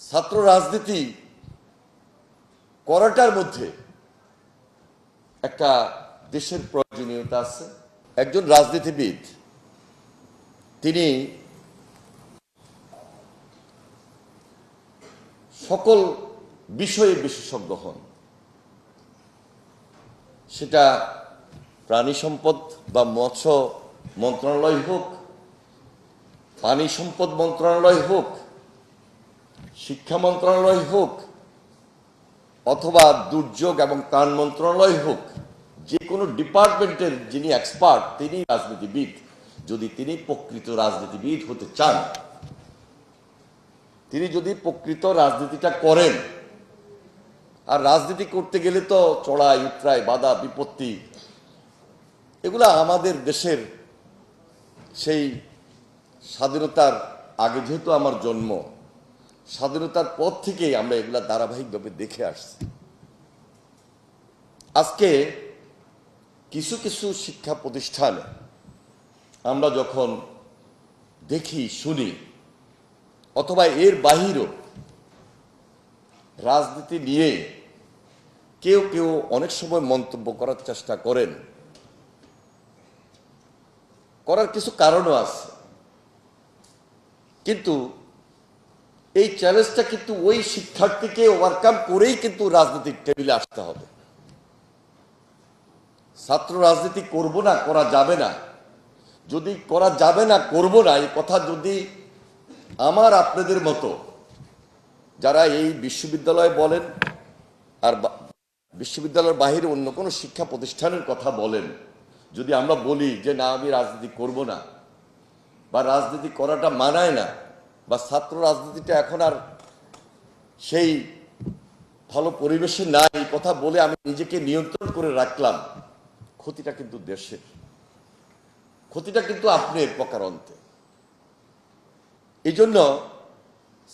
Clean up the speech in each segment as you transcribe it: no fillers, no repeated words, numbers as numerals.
ছাত্র রাজনীতি করাটার মধ্যে একটা দেশের প্রয়োজনীয়তা আছে। একজন রাজনীতিবিদ তিনি সকল বিষয়ে বিশেষজ্ঞ হন, সেটা প্রাণী সম্পদ বা মৎস্য মন্ত্রণালয় হোক, পানি সম্পদ মন্ত্রণালয় হোক, শিক্ষা মন্ত্রণালয় হোক, অথবা দুর্যোগ এবং ত্রাণ মন্ত্রণালয় হোক, যে কোনো ডিপার্টমেন্টের যিনি এক্সপার্ট তিনি রাজনীতিবিদ। যদি তিনি প্রকৃত রাজনীতিবিদ হতে চান, তিনি যদি প্রকৃত রাজনীতিটা করেন, আর রাজনীতি করতে গেলে তো চড়াই উতরাই বাধা বিপত্তি, এগুলা আমাদের দেশের সেই স্বাধীনতার আগে যেহেতু আমার জন্ম, স্বাধীনতার পর থেকেই আমরা এগুলা ধারাবাহিকভাবে দেখে আসছি। আজকে কিছু কিছু শিক্ষা প্রতিষ্ঠানে আমরা যখন দেখি শুনি, অথবা এর বাহিরেও রাজনীতি নিয়ে কেউ কেউ অনেক সময় মন্তব্য করার চেষ্টা করেন, করার কিছু কারণও আছে, কিন্তু এই চ্যালেঞ্জটা কিন্তু ওই শিক্ষার্থীকে ওভারকাম করেই কিন্তু রাজনীতির টেবিলে আসতে হবে। ছাত্র রাজনীতি করব না, করা যাবে না, যদি করা যাবে না করব না এই কথা যদি আমার আপনাদের মতো যারা এই বিশ্ববিদ্যালয় বলেন আর বিশ্ববিদ্যালয়ের বাইরে অন্য কোনো শিক্ষা প্রতিষ্ঠানের কথা বলেন, যদি আমরা বলি যে না আমি রাজনীতি করব না, বা রাজনীতি করাটা মানায় না, বা ছাত্র রাজনীতিটা এখন আর সেই ভালো পরিবেশে নাই, এই কথা বলে আমি নিজেকে নিয়ন্ত্রণ করে রাখলাম, ক্ষতিটা কিন্তু দেশের, ক্ষতিটা কিন্তু আপনার প্রকারান্তে। এই জন্য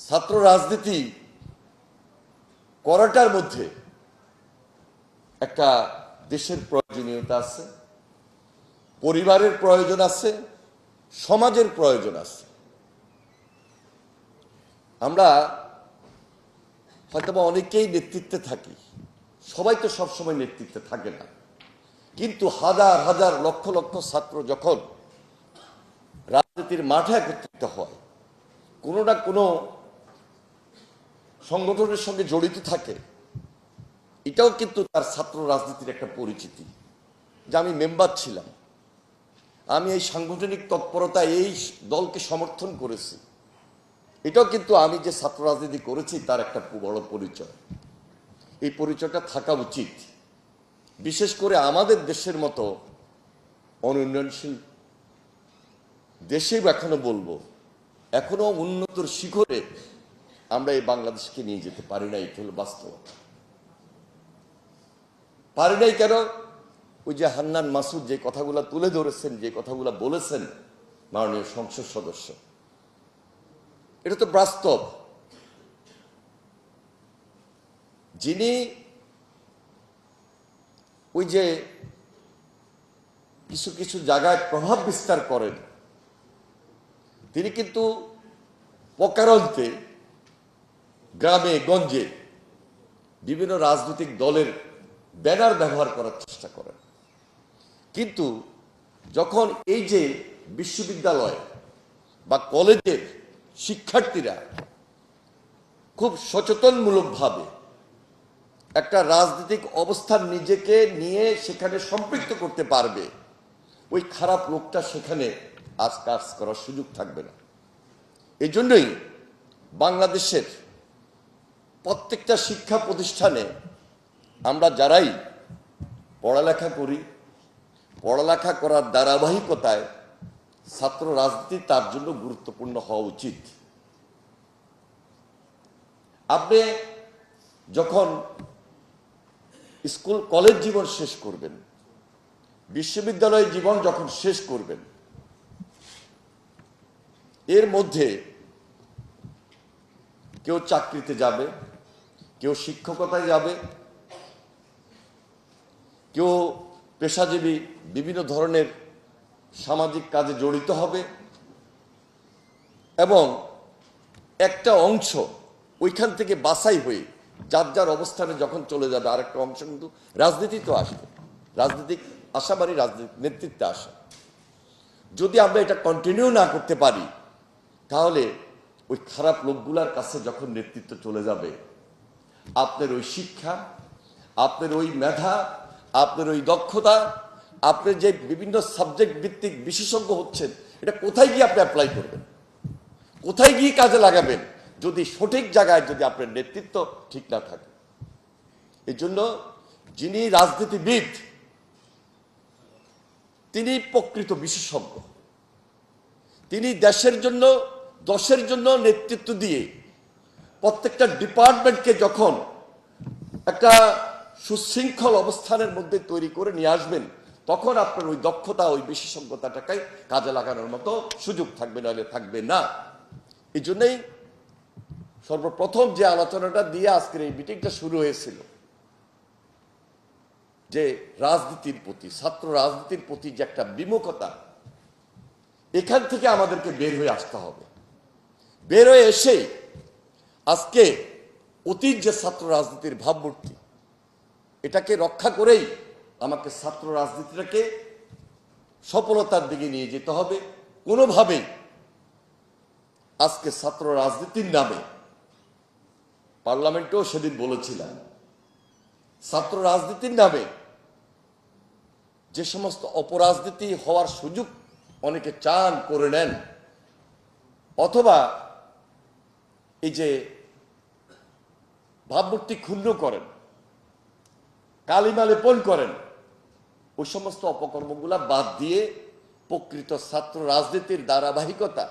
ছাত্র রাজনীতি করাটার মধ্যে একটা দেশের প্রয়োজনীয়তা আছে, পরিবারের প্রয়োজন আছে, সমাজের প্রয়োজন আছে। আমরা হয়তোবা অনেকেই নেতৃত্বে থাকি, সবাই তো সবসময় নেতৃত্বে থাকে না, কিন্তু হাজার হাজার লক্ষ লক্ষ ছাত্র যখন রাজনীতির মাঠে একত্রিত হয়, কোনো না কোনো সংগঠনের সঙ্গে জড়িত থাকে, এটাও কিন্তু তার ছাত্র রাজনীতির একটা পরিচিতি, যে আমি মেম্বার ছিলাম, আমি এই সাংগঠনিক তৎপরতা এই দলকে সমর্থন করেছি, এটাও কিন্তু আমি যে ছাত্র রাজনীতি করেছি তার একটা বড় পরিচয়। এই পরিচয়টা থাকা উচিত, বিশেষ করে আমাদের দেশের মতো অনুন্নয়নশীল দেশে এখনো বলবো, এখনো উন্নতর শিখরে আমরা এই বাংলাদেশকে নিয়ে যেতে পারি না। এটা হলো বাস্তবতা, পারি নাই। কেন? ওই যে হান্নান মাসুদ যে কথাগুলো তুলে ধরেছেন, যে কথাগুলো বলেছেন মাননীয় সংসদ সদস্য, এটা তো বাস্তব। যিনি ওই যে কিছু কিছু জায়গায় প্রভাব বিস্তার করেন, তিনি কিন্তু প্রকারান্তে গ্রামে গঞ্জে বিভিন্ন রাজনৈতিক দলের ব্যানার ব্যবহার করার চেষ্টা করেন। কিন্তু যখন এই যে বিশ্ববিদ্যালয় বা কলেজের শিক্ষার্থীরা খুব সচেতনমূলকভাবে একটা রাজনৈতিক অবস্থান নিজেকে নিয়ে সেখানে সম্পৃক্ত করতে পারবে, ওই খারাপ লোকটা সেখানে আজ কাজ করার সুযোগ থাকবে না। এই জন্যই বাংলাদেশের প্রত্যেকটা শিক্ষা প্রতিষ্ঠানে আমরা যারাই পড়ালেখা করি, পড়ালেখা করার ধারাবাহিকতায় ছাত্র রাজনীতি তার জন্য গুরুত্বপূর্ণ হওয়া উচিত। আপনি যখন স্কুল কলেজ জীবন শেষ করবেন, বিশ্ববিদ্যালয় জীবন যখন শেষ করবেন, এর মধ্যে কেউ চাকরিতে যাবে, কেউ শিক্ষকতায় যাবে, কেউ পেশাজীবী বিভিন্ন ধরনের সামাজিক কাজে জড়িত হবে, এবং একটা অংশ ওইখান থেকে বাছাই হয়ে যার যার অবস্থানে যখন চলে যাবে, আরেকটা অংশ কিন্তু রাজনীতি তো আসবে, রাজনৈতিক আশাবাড়ি রাজনৈতিক নেতৃত্বে আসে। যদি আমরা এটা কন্টিনিউ না করতে পারি, তাহলে ওই খারাপ লোকগুলার কাছে যখন নেতৃত্ব চলে যাবে, আপনার ওই শিক্ষা, আপনার ওই মেধা, আপনার ওই দক্ষতা, আপনি যে বিভিন্ন সাবজেক্ট ভিত্তিক বিশেষজ্ঞ হচ্ছেন, এটা কোথায় গিয়ে আপনি অ্যাপ্লাই করবেন, কোথায় গিয়ে কাজে লাগাবেন, যদি সঠিক জায়গায় যদি আপনার নেতৃত্ব ঠিক না থাকে। এই জন্য যিনি রাজনীতিবিদ, তিনি প্রকৃত বিশেষজ্ঞ। তিনি দেশের জন্য, দশের জন্য নেতৃত্ব দিয়ে প্রত্যেকটা ডিপার্টমেন্টকে যখন একটা সুশৃঙ্খল অবস্থানের মধ্যে তৈরি করে নিয়ে আসবেন, তখন আপনার ওই দক্ষতা, ওই বিশেষজ্ঞতাটাকে কাজে লাগানোর মতো সুযোগ থাকবে, নাহলে থাকবে না। এই জন্যই সর্বপ্রথম যে আলোচনাটা দিয়ে আজকের এই মিটিংটা শুরু হয়েছিল, যে রাজনীতির প্রতি, ছাত্র রাজনীতির প্রতি যে একটা বিমুখতা, এখান থেকে আমাদেরকে বের হয়ে আসতে হবে। বের হয়ে এসে আজকে অতীত যে ছাত্র রাজনীতির ভাবমূর্তি, এটাকে রক্ষা করেই আমাকে ছাত্র রাজনীতিটাকে সফলতার দিকে নিয়ে যেতে হবে। কোনোভাবেই আজকে ছাত্র রাজনীতির নামে, পার্লামেন্টেও সেদিন বলেছিলাম, ছাত্র রাজনীতির নামে যে সমস্ত অপরাজনীতি হওয়ার সুযোগ অনেকে চান, করে নেন, অথবা এই যে ভাবমূর্তি ক্ষুণ্ণ করেন, কালিমা লেপন করেন, ওই সমস্ত অপকর্মগুলা বাদ দিয়ে প্রকৃত ছাত্র রাজনীতির ধারাবাহিকতা